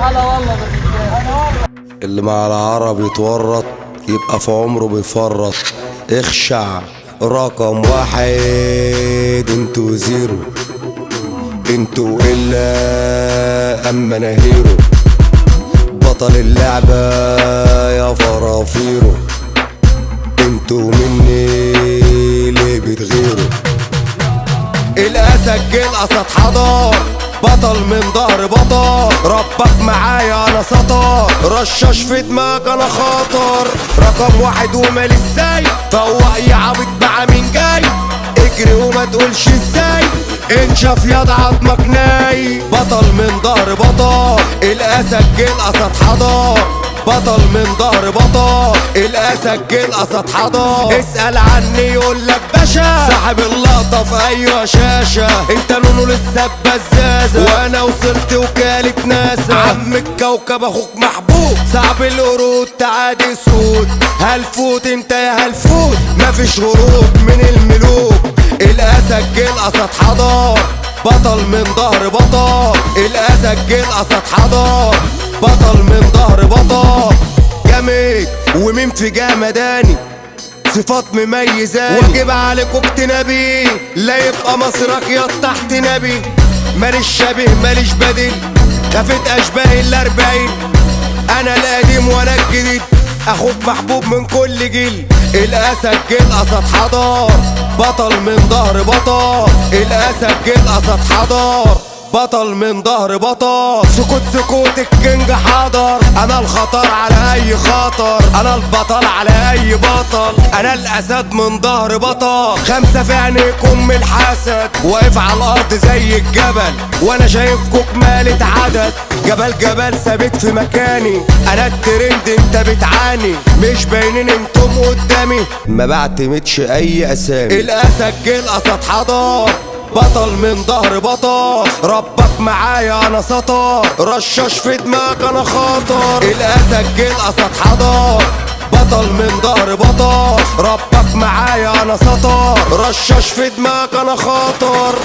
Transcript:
تعالى والله بالرجال. اللي مع العرب يتورط يبقى في عمره بيفرط. اخشع رقم واحد، انتوا زيرو، انتوا الا اما انا هيرو. بطل اللعبة يا فرافيرو، انتوا مني ليه بتغيروا؟ الاسد جه الاسد حضر، بطل من ظهر بطل. ربك معايا انا سطر، رشاش في دماغك انا خاطر. رقم واحد ومال ازاي، فوق يا عبيط مع مين جاي. اجري وما تقولش ازاي، انشف ياض عضمك ناي. بطل من ظهر بطل، الاسد جه الاسد حضر. بطل من ظهر بطل، الاسد جه الاسد حضر. اسأل عني يقولك باشا، صاحب اللقطة في ايوه شاشة. انت نونو لسه بزازة، وانا وصلت وكالة ناسا. عم الكوكب اخوك محبوب، صعب القرود تعادي سود. هلفوت انت يا هلفوت، مفيش هروب من الملوك. الاسد جه الاسد حضر، بطل من ظهر بطل. الاسد جه الاسد حضر، بطل من ظهر بطل. جامد ومين في جمداني، صفات مميزاني. واجب عليكوا اجتنابي، لا يبقى مصرك يا تحت نبي. ماليش شبيه ماليش بديل، خافت اشباه الاربعين. انا القديم وانا الجديد، اخوك محبوب من كل جيل. الاسد جه الاسد حضر، بطل من ظهر بطل. الاسد جه الاسد حضر، بطل من ظهر بطل. سكوت سكوت الكينج حاضر، انا الخطر على اي خطر. انا البطل على اي بطل، انا الاسد من ظهر بطل. خمسة في عينيكم من الحسد، واقف على الارض زي الجبل. وانا شايفكوا كمالة عدد، جبل جبل ثابت في مكاني. انا الترند انت بتعاني، مش باينين انتم قدامي. ما بعتمدش اي اسامي. الاسد جه الاسد حضر، بطل من ظهر بطل. ربك معايا انا سطر، رشاش في دماغك انا خاطر. الاسد جه الاسد حضر، بطل من ظهر بطل. ربك معايا انا سطر، رشاش في دماغك انا خاطر.